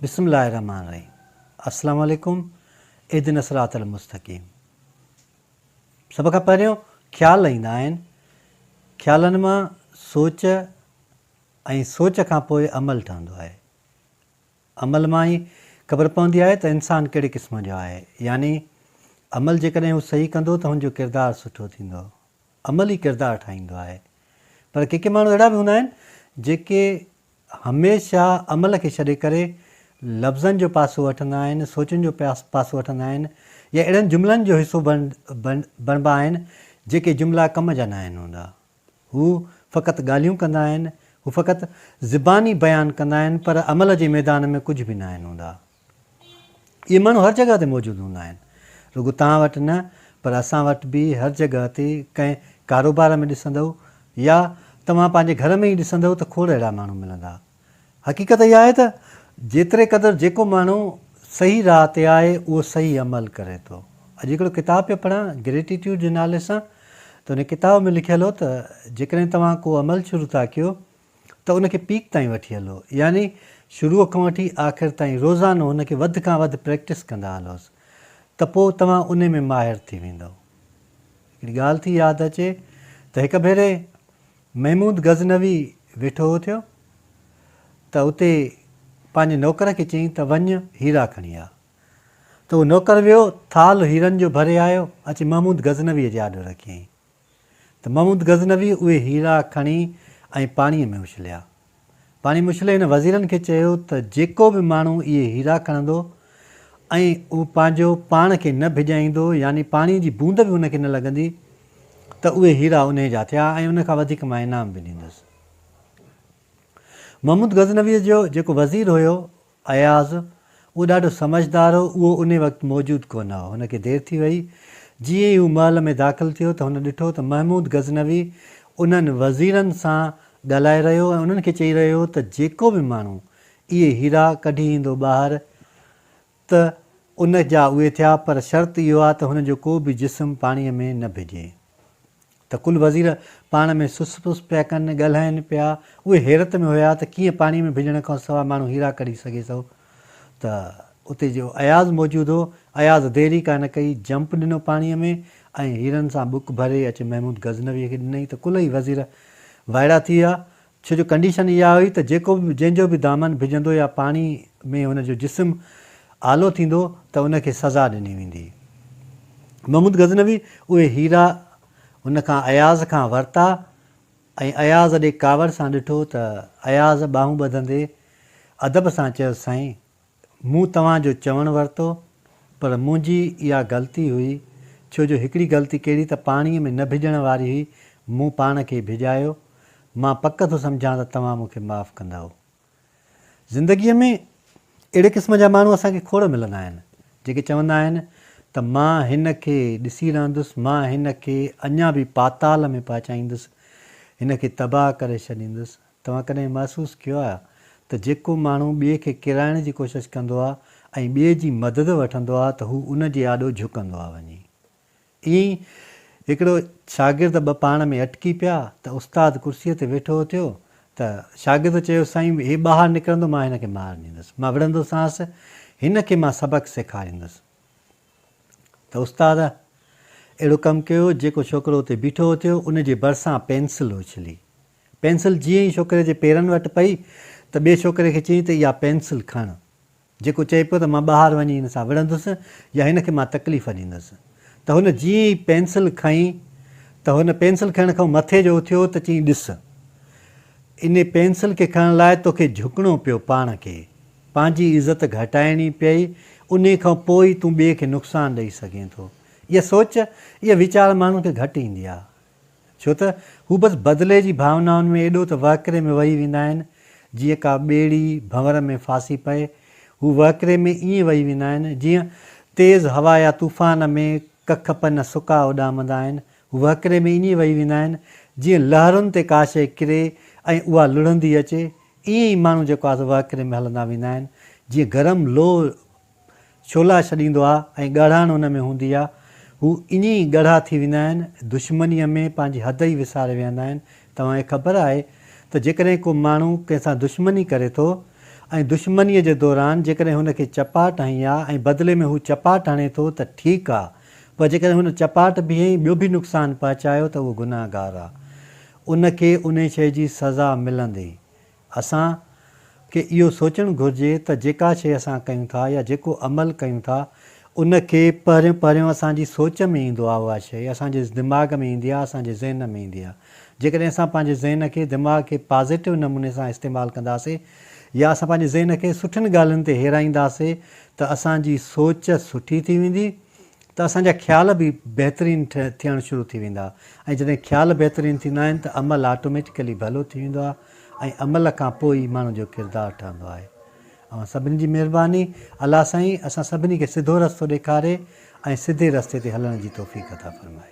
बिस्मिल्लाहिर्रहमानिर्रहीम। अस्सलाम वालेकुम। इहदिना सिरातल मुस्तक़ीम। सभ खां पहिरियों ख़्याल ईंदा आहिनि। ख़्यालनि मां सोच ऐं सोच खां पोइ अमल ठहंदो आहे। अमल मां ई ख़बर पवंदी आहे त इंसानु कहिड़े क़िस्म जो आहे। यानी अमल जेकॾहिं हू सही कंदो त हुनजो किरदारु सुठो थींदो। अमल ई किरदारु ठाहींदो आहे। पर के माण्हू अहिड़ा बि हूंदा आहिनि जेके हमेशह अमल खे छॾे करे लफ़्ज़नि जो पासो वठंदा आहिनि, सोचनि जो पासो वठंदा आहिनि, या अहिड़नि जुमिलनि जो हिसो बणिबा आहिनि जेके जुमिला कम जा न आहिनि हूंदा। हू फ़क़ति ॻाल्हियूं कंदा आहिनि, हू फ़क़ति ज़बानी बयानु कंदा आहिनि, पर अमल जे मैदान में कुझु बि न आहिनि हूंदा। इहे माण्हू हर जॻह ते मौजूदु हूंदा आहिनि, रुॻो तव्हां वटि न, पर असां वटि बि हर जॻह ते कंहिं कारोबार में ॾिसंदव या तव्हां पंहिंजे घर में ई ॾिसंदव त खोड़ अहिड़ा माण्हू मिलंदा। हक़ीक़त इहा आहे त जेतिरे क़दुरु जेको माण्हू सही राह ते आहे उहो सही अमल करे थो। अॼु हिकिड़ो किताबु पियो पढ़ां ग्रेटिट्यूड जे नाले सां, त उन किताब में लिखियलु हो त जेकॾहिं तव्हां को अमल शुरू था कयो त उनखे पीक ताईं वठी हलो, यानी शुरूअ खां वठी आख़िर ताईं रोज़ानो उनखे वधि खां वधि प्रैक्टिस कंदा हलोसि, त पोइ तव्हां उन में माहिर थी वेंदव। हिकिड़ी ॻाल्हि थी यादि अचे त हिकु भेरे महमूद गज़नवी वेठो थियो त उते पंहिंजे नौकर खे चयईं त वञु हीरा खणी आ। त उहो नौकर वियो, थाल हीरनि जो भरे आयो, अची महमूद गज़नवीअ जे आॾो रखियईं। त महमूद गज़नवी उहे हीरा खणी ऐं पाणीअ में उछलिया। पाणी में उछले हिन वज़ीरनि खे चयो त जेको बि माण्हू इहे हीरा खणंदो ऐं उहो पंहिंजो पाण खे न भिॼाईंदो, यानी पाणीअ जी बूंद बि उनखे न लॻंदी, त उहे हीरा उन जा थिया ऐं उनखां वधीक मां इनाम बि ॾींदुसि। महमूद गज़नवीअ जो जेको वज़ीर हुयो अयाज़, उहो ॾाढो समझदार हो। उहो उन वक़्तु मौजूदु कोन हो, हुनखे देरि थी वई। जीअं ई हू महल में दाख़िल थियो त हुन ॾिठो त महमूद गज़नवी उन्हनि वज़ीरनि सां ॻाल्हाए रहियो ऐं उन्हनि खे चई रहियो त जेको बि माण्हू इहे हीरा कढी ईंदो ॿाहिरि त उन जा उहे थिया, पर शर्त इहो आहे त हुनजो को बि जिस्म पाणीअ में न भिॼे। त कुल वज़ीर पाण में सुस पुस पिया कनि, ॻाल्हाइनि पिया। उहे हैरत में हुया त कीअं पाणीअ में भिॼण खां सवाइ माण्हू हीरा कढी सघे थो। त उते जो अयाज़ मौजूदु हो, अयाज़ देरी कान कई, जंप ॾिनो पाणीअ में ऐं हीरनि सां बुक भरे अची महमूद गज़नवीअ खे ॾिनई। त कुल ई वज़ीर वाइड़ा थी विया, छो जो कंडीशन इहा हुई त जेको बि जंहिंजो बि दामन भिॼंदो या पाणी में हुनजो जिस्म आलो थींदो त उनखे सज़ा ॾिनी वेंदी। महमूद गज़नवी उहे हीरा उनखां अयाज़ खां वरिता ऐं अयाज़ ॾे कावड़ सां ॾिठो त अयाज़ ॿाहूं ॿधंदे अदब सां चयो, साईं मूं तव्हांजो चवणु वरितो, पर मुंहिंजी इहा ग़लती हुई। छो जो हिकिड़ी ग़लती कहिड़ी त पाणीअ में न भिॼण वारी हुई, मूं पाण खे भिॼायो। मां पक थो सम्झां त तव्हां मूंखे माफ़ु कंदव। ज़िंदगीअ में अहिड़े क़िस्म जा माण्हू असांखे खोड़ मिलंदा आहिनि जेके चवंदा आहिनि त मां हिन खे ॾिसी रहंदुसि, मां हिन खे अञा बि पाताल में पहुचाईंदुसि, हिन खे तबाह करे छॾींदुसि। तव्हां कॾहिं महसूसु कयो आहे त जेको माण्हू ॿिए खे किराइण जी कोशिशि कंदो आहे ऐं ॿिए जी मदद वठंदो आहे त हू उन जे आॾो झुकंदो आहे वञी। ईअं ई हिकिड़ो शागिर्द ॿ पाण में अटकी पिया त उस्तादु कुर्सीअ ते वेठो थियो त शागिर्द चयो, साईं हे ॿाहिरि निकिरंदो मां हिन खे मार ॾींदुसि, मां विढ़ंदोसांसि, हिन खे मां सबक़ु सेखारींदुसि। त उस्ताद अहिड़ो कमु कयो, जेको छोकिरो उते बीठो थियो उनजे भरिसां पेंसिल उछली। पेंसिल जीअं ई छोकिरे जे पेरनि वटि पई त ॿिए छोकिरे खे चयईं त इहा पेंसिल खण। जेको चए पियो त मां ॿाहिरि वञी हिन सां विढ़ंदुसि या हिन खे मां तकलीफ़ ॾींदुसि। त हुन जीअं ई पेंसिल खईं त हुन पेंसिल खणण खां मथे जो उथियो त चयईं, ॾिस इन पेंसिल खे खणण लाइ तोखे झुकणो पियो, पाण खे पंहिंजी इज़त घटाइणी पई, उन खां पोइ तूं ॿिए खे नुक़सानु ॾेई सघें थो। इहा सोच, इहा वीचार माण्हू खे घटि ईंदी आहे, छो त हू बसि बदिले जी भावनाउनि में एॾो त वहकिरे में वही वेंदा आहिनि। जीअं का ॿेड़ी भंवर में फासी पए, हू वहकिरे में ईअं वही वेंदा आहिनि जीअं तेज़ हवा या तूफ़ान में कख पन सुका उॾामंदा आहिनि। हू वहकिरे में ईअं वही वेंदा आहिनि जीअं लहरुनि ते का शइ किरे ऐं उहा लुढ़ंदी अचे। ईअं ई माण्हू जेको आहे वहकिरे में हलंदा वेंदा आहिनि। जीअं गरम लोह छोला छॾींदो आहे ऐं ॻढ़ाण हुन में हूंदी आहे, हू ईअं ई ॻढ़ा थी वेंदा आहिनि, दुश्मनीअ में पंहिंजी हद ई विसारे वेंदा आहिनि। तव्हांखे ख़बर आहे त जेकॾहिं को माण्हू कंहिंसां दुश्मनी करे थो ऐं दुश्मनीअ जे दौरान जेकॾहिं हुनखे चपाट हई आहे ऐं बदिले में हू चपाट हणे थो त ठीकु आहे, पर जेकॾहिं हुन चपाट बि हई ॿियो बि नुक़सानु पहुचायो त उहो गुनाहगार आहे, उनखे उन शइ जी सज़ा मिलंदी। असांखे इहो सोचणु घुरिजे त जेका शइ असां कयूं था या जेको अमल कयूं था उनखे पहिरियों पहिरियों असांजी सोच में ईंदो आहे, उहा शइ असांजे दिमाग़ में ईंदी आहे, असांजे ज़हन में ईंदी आहे। जेकॾहिं असां पंहिंजे ज़हन खे दिमाग़ खे पॉज़िटिव नमूने सां इस्तेमालु कंदासीं या असां पंहिंजे ज़हन खे सुठियुनि ॻाल्हियुनि ते हिराईंदासीं त असांजी सोच सुठी थी वेंदी, त असांजा ख़्याल बि बहितरीनु थियणु शुरू थी वेंदा। ऐं जॾहिं ख़्याल बहितरीनु थींदा आहिनि त अमल ऑटोमेटिकली भलो थी वेंदो आहे ऐं अमल खां पोइ ई माण्हू जो किरदारु ठहंदो आहे। ऐं सभिनी जी महिरबानी, अलाह साईं असां सभिनी खे सिधो रस्तो ॾेखारे ऐं सिधे रस्ते ते हलण जी तौफ़ीक़ अता फ़रमाए।